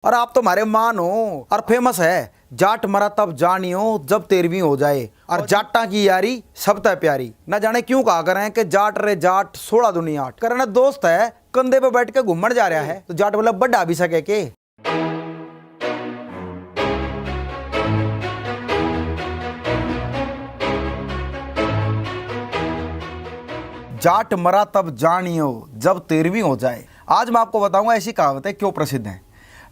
और आप तो हमारे मान हो। और फेमस है, जाट मरा तब जानियो जब 13वीं हो जाए, और जाटा की यारी सब तय प्यारी। न जाने क्यों कहा करें कि जाट रे जाट 16 दुनिया 8। करना दोस्त है कंधे पे बैठ के घूमने जा रहा है, तो जाट बोला बढ़ा भी सके के। जाट मरा तब जानियो जब 13वीं हो जाए। आज मैं आपको बताऊंगा ऐसी कहावतें क्यों प्रसिद्ध हैं।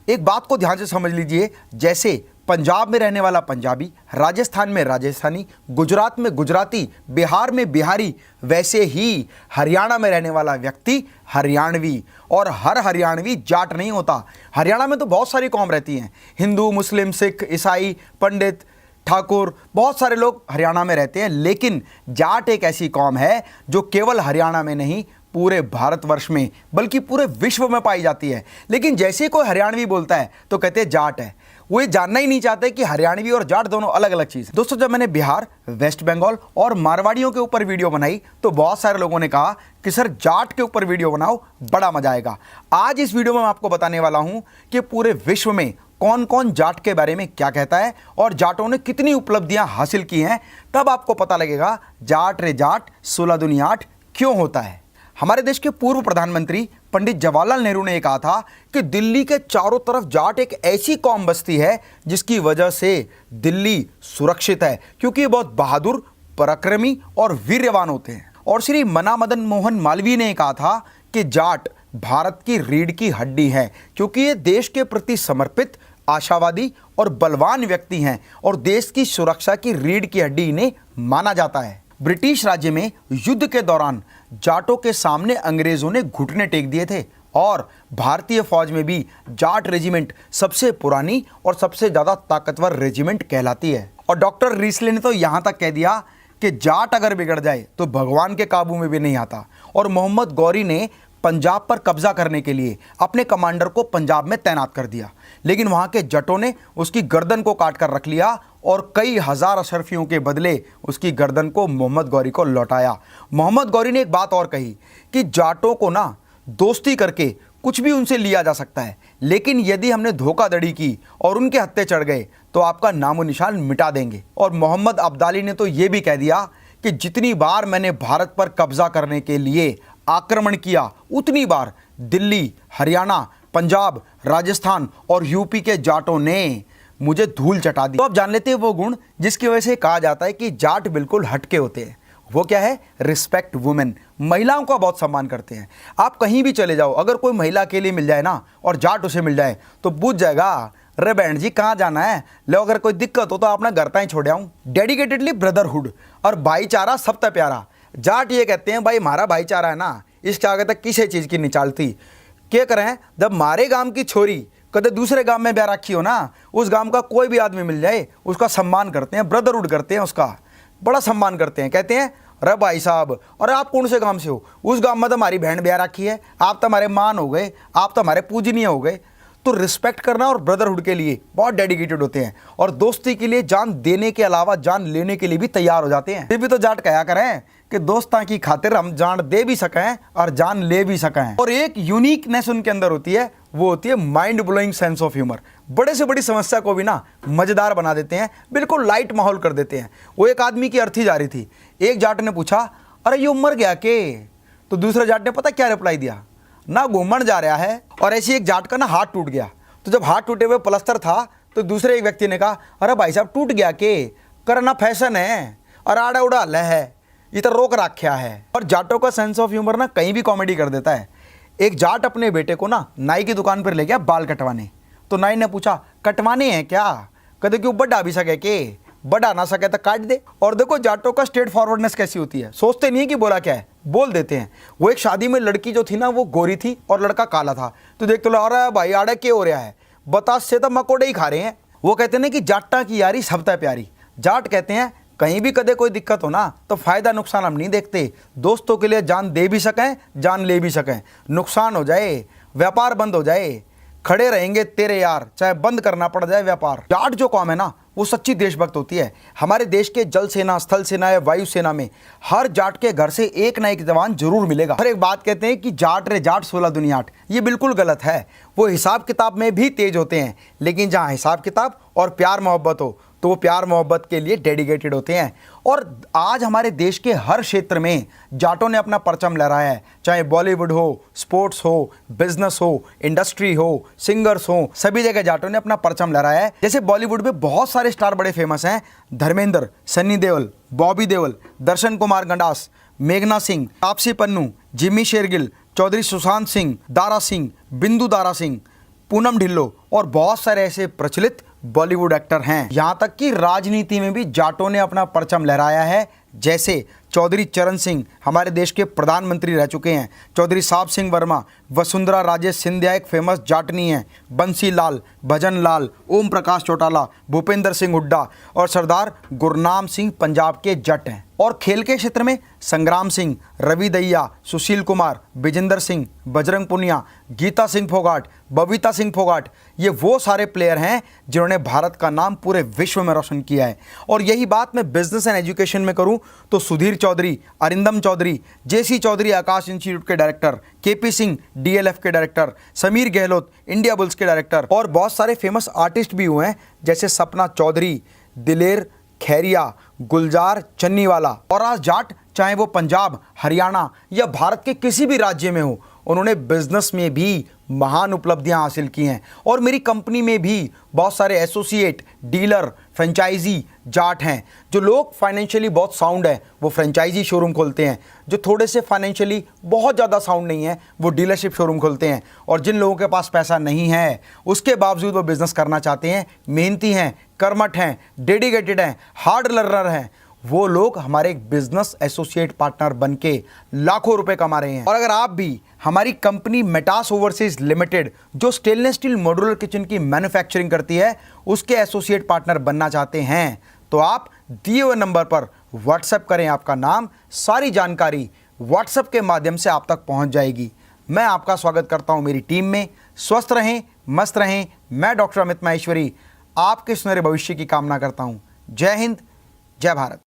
एक बात को ध्यान से समझ लीजिए, जैसे पंजाब में रहने वाला पंजाबी, राजस्थान में राजस्थानी, गुजरात में गुजराती, बिहार में बिहारी, वैसे ही हरियाणा में रहने वाला व्यक्ति हरियाणवी। और हर हरियाणवी जाट नहीं होता। हरियाणा में तो बहुत सारी कौम रहती हैं, हिंदू, मुस्लिम, सिख, ईसाई, पंडित, ठाकुर, बहुत सारे लोग हरियाणा में रहते हैं। लेकिन जाट एक ऐसी कौम है जो केवल हरियाणा में नहीं, पूरे भारतवर्ष में बल्कि पूरे विश्व में पाई जाती है। लेकिन जैसे ही कोई हरियाणवी बोलता है तो कहते हैं जाट है। वो ये जानना ही नहीं चाहते कि हरियाणवी और जाट दोनों अलग अलग चीज़ है। दोस्तों, जब मैंने बिहार, वेस्ट बंगाल और मारवाड़ियों के ऊपर वीडियो बनाई तो बहुत सारे लोगों ने कहा कि सर जाट के ऊपर वीडियो बनाओ, बड़ा मजा आएगा। आज इस वीडियो में मैं आपको बताने वाला हूं कि पूरे विश्व में कौन कौन जाट के बारे में क्या कहता है और जाटों ने कितनी उपलब्धियां हासिल की हैं। तब आपको पता लगेगा जाट रे जाट 16 दुनिया 8 क्यों होता है। हमारे देश के पूर्व प्रधानमंत्री पंडित जवाहरलाल नेहरू ने कहा था कि दिल्ली के चारों तरफ जाट एक ऐसी कौम बसती है जिसकी वजह से दिल्ली सुरक्षित है, क्योंकि ये बहुत बहादुर, पराक्रमी और वीर्यवान होते हैं। और श्री मना मदन मोहन मालवीय ने कहा था कि जाट भारत की रीढ़ की हड्डी है, क्योंकि ये देश के प्रति समर्पित, आशावादी और बलवान व्यक्ति हैं और देश की सुरक्षा की रीढ़ की हड्डी इन्हें माना जाता है। ब्रिटिश राज्य में युद्ध के दौरान जाटों के सामने अंग्रेजों ने घुटने टेक दिए थे और भारतीय फौज में भी जाट रेजिमेंट सबसे पुरानी और सबसे ज़्यादा ताकतवर रेजिमेंट कहलाती है। और डॉक्टर रीसले ने तो यहाँ तक कह दिया कि जाट अगर बिगड़ जाए तो भगवान के काबू में भी नहीं आता। और मोहम्मद गौरी ने पंजाब पर कब्जा करने के लिए अपने कमांडर को पंजाब में तैनात कर दिया, लेकिन वहाँ के जटों ने उसकी गर्दन को काट कर रख लिया और कई हजार अशरफियों के बदले उसकी गर्दन को मोहम्मद गौरी को लौटाया। मोहम्मद गौरी ने एक बात और कही कि जाटों को ना दोस्ती करके कुछ भी उनसे लिया जा सकता है, लेकिन यदि हमने धोखाधड़ी की और उनके हत्थे चढ़ गए तो आपका नामो निशान मिटा देंगे। और मोहम्मद अब्दाली ने तो ये भी कह दिया कि जितनी बार मैंने भारत पर कब्जा करने के लिए आक्रमण किया, उतनी बार दिल्ली, हरियाणा, पंजाब, राजस्थान और यूपी के जाटों ने मुझे धूल चटा दी। तो आप जान लेते हैं वो गुण जिसकी वजह से कहा जाता है कि जाट बिल्कुल हटके होते हैं। वो क्या है? Respect women. महिलाओं का बहुत सम्मान करते हैं। आप कहीं भी चले जाओ, अगर कोई महिला अकेली मिल जाए ना और जाट उसे मिल जाए तो पूछ जाएगा, रे बहन जी कहाँ जाना है, लो अगर कोई दिक्कत हो तो अपना घर ताई छोड़ आऊँ। डेडिकेटेडली ब्रदरहुड और भाईचारा सब तक प्यारा। जाट ये कहते हैं, भाई हमारा भाईचारा है ना, इसके आगे तक किसी चीज़ की नहीं चलती। क्या करें, जब हमारे गांव की छोरी कदे दूसरे गांव में ब्याह रखी हो ना, उस गांव का कोई भी आदमी मिल जाए उसका सम्मान करते हैं, ब्रदरहुड करते हैं, उसका बड़ा सम्मान करते हैं। कहते हैं, अरे भाई साहब, अरे आप कौन से गांव से हो? उस गांव में तो हमारी बहन ब्याह रखी है, आप तो हमारे मान हो गए, आप तो हमारे पूजनीय हो गए। तो रिस्पेक्ट करना और ब्रदरहुड के लिए बहुत डेडिकेटेड होते हैं और दोस्ती के लिए जान देने के अलावा जान लेने के लिए भी तैयार हो जाते हैं। ये भी तो जाट कहा करें कि दोस्तां की खातिर हम जान दे भी सकें और जान ले भी सकें। और एक यूनिकनेस उनके अंदर होती है, वो होती है mind blowing sense of humour. बड़े से बड़ी समस्या को भी ना मजेदार बना देते हैं, बिल्कुल लाइट माहौल कर देते हैं। वो एक आदमी की अर्थी जा रही थी, एक जाट ने पूछा, अरे ये मर गया के? तो दूसरे जाट ने पता क्या रिप्लाई दिया, ना घूमन जा रहा है। और ऐसी एक जाट का ना हाथ टूट गया, तो जब हाथ टूटे हुए प्लास्टर था तो दूसरे एक व्यक्ति ने कहा, अरे भाई साहब टूट गया के? करना फैशन है और आड़ा उड़ा हल है, ये तो रोक रखा है। और जाटों का सेंस ऑफ ह्यूमर ना कहीं भी कॉमेडी कर देता है। एक जाट अपने बेटे को ना नाई की दुकान पर ले गया बाल कटवाने, तो नाई ने पूछा, कटवाने हैं क्या? कहते क्यों, बढ़ा भी सके के? बढ़ा ना सके तो काट दे। और देखो जाटों का स्ट्रेट फॉरवर्डनेस कैसी होती है, सोचते नहीं है कि बोला क्या है, बोल देते हैं। वो एक शादी में लड़की जो थी ना वो गोरी थी और लड़का काला था, तो देख तो अरे भाई आड़े क्या हो रहा है, बतास से तो मकोड़े ही खा रहे हैं। वो कहते हैं कि जाटा की यारी सब तय प्यारी। जाट कहते हैं कहीं भी कदे कोई दिक्कत हो ना तो फायदा नुकसान हम नहीं देखते, दोस्तों के लिए जान दे भी सकें, जान ले भी सकें। नुकसान हो जाए, व्यापार बंद हो जाए, खड़े रहेंगे तेरे यार, चाहे बंद करना पड़ जाए व्यापार। जाट जो कौम है ना वो सच्ची देशभक्त होती है। हमारे देश के जल सेना, स्थल सेना या वायु सेना में हर जाट के घर से एक ना एक जवान जरूर मिलेगा। हर एक बात कहते हैं कि जाट रे जाट 16 दुनिया 8, ये बिल्कुल गलत है। वो हिसाब किताब में भी तेज होते हैं, लेकिन जहाँ हिसाब किताब और प्यार मोहब्बत हो तो वो प्यार मोहब्बत के लिए डेडिकेटेड होते हैं। और आज हमारे देश के हर क्षेत्र में जाटों ने अपना परचम लहराया है, चाहे बॉलीवुड हो, स्पोर्ट्स हो, बिजनेस हो, इंडस्ट्री हो, सिंगर्स हो, सभी जगह जाटों ने अपना परचम लहराया है। जैसे बॉलीवुड में बहुत सारे स्टार बड़े फेमस हैं, धर्मेंद्र, सन्नी देओल, बॉबी देओल, दर्शन कुमार गंडास, मेघना सिंह, तापसी पन्नू, जिम्मी शेरगिल, चौधरी सुशांत सिंह, दारा सिंह, बिंदु दारा सिंह, पूनम ढिल्लो और बहुत सारे ऐसे प्रचलित बॉलीवुड एक्टर हैं। यहाँ तक कि राजनीति में भी जाटों ने अपना परचम लहराया है। जैसे चौधरी चरण सिंह हमारे देश के प्रधानमंत्री रह चुके हैं, चौधरी साहब सिंह वर्मा, वसुंधरा राजे सिंधिया एक फेमस जाटनी है, बंसी लाल, भजन लाल, ओम प्रकाश चौटाला, भूपेंद्र सिंह हुड्डा और सरदार गुरनाम सिंह पंजाब के जट हैं। और खेल के क्षेत्र में संग्राम सिंह, रवि दहिया, सुशील कुमार, विजेंद्र सिंह, बजरंग पुनिया, गीता सिंह फोगाट, बबीता सिंह फोगाट, ये वो सारे प्लेयर हैं जिन्होंने भारत का नाम पूरे विश्व में रोशन किया है। और यही बात मैं बिजनेस एंड एजुकेशन में करूं तो सुधीर चौधरी, अरिंदम चौधरी, जेसी चौधरी आकाश इंस्टीट्यूट के डायरेक्टर, केपी सिंह डीएलएफ के director, Sameer Gehlot India bulls के डायरेक्टर और बहुत सारे फेमस आर्टिस्ट भी हुए हैं जैसे सपना चौधरी, दिलेर खैरिया, गुलजार चन्नीवाला। और आज जाट चाहे वो पंजाब, हरियाणा या भारत के किसी भी राज्य में हो, उन्होंने बिजनेस में भी महान उपलब्धियां हासिल की हैं। और मेरी कंपनी में भी बहुत सारे एसोसिएट, डीलर, फ्रेंचाइजी जाट हैं। जो लोग फाइनेंशियली बहुत साउंड है वो फ्रेंचाइजी शोरूम खोलते हैं, जो थोड़े से फाइनेंशियली बहुत ज़्यादा साउंड नहीं है वो डीलरशिप शोरूम खोलते हैं। और जिन लोगों के पास पैसा नहीं है उसके बावजूद वो बिज़नेस करना चाहते हैं, मेहनती हैं, कर्मठ हैं, डेडिकेटेड हैं, हार्ड लर्नर हैं, वो लोग हमारे एक बिजनेस एसोसिएट पार्टनर बनके लाखों रुपए कमा रहे हैं। और अगर आप भी हमारी कंपनी मेटास ओवरसीज लिमिटेड जो स्टेनलेस स्टील मॉड्यूलर किचन की मैन्युफैक्चरिंग करती है उसके एसोसिएट पार्टनर बनना चाहते हैं तो आप दिए हुए नंबर पर व्हाट्सएप करें। आपका नाम, सारी जानकारी व्हाट्सएप के माध्यम से आप तक पहुंच जाएगी। मैं आपका स्वागत करता हूं मेरी टीम में। स्वस्थ रहें, मस्त रहें। मैं डॉक्टर अमित माहेश्वरी आपके सुनहरे भविष्य की कामना करता हूं। जय हिंद, जय भारत।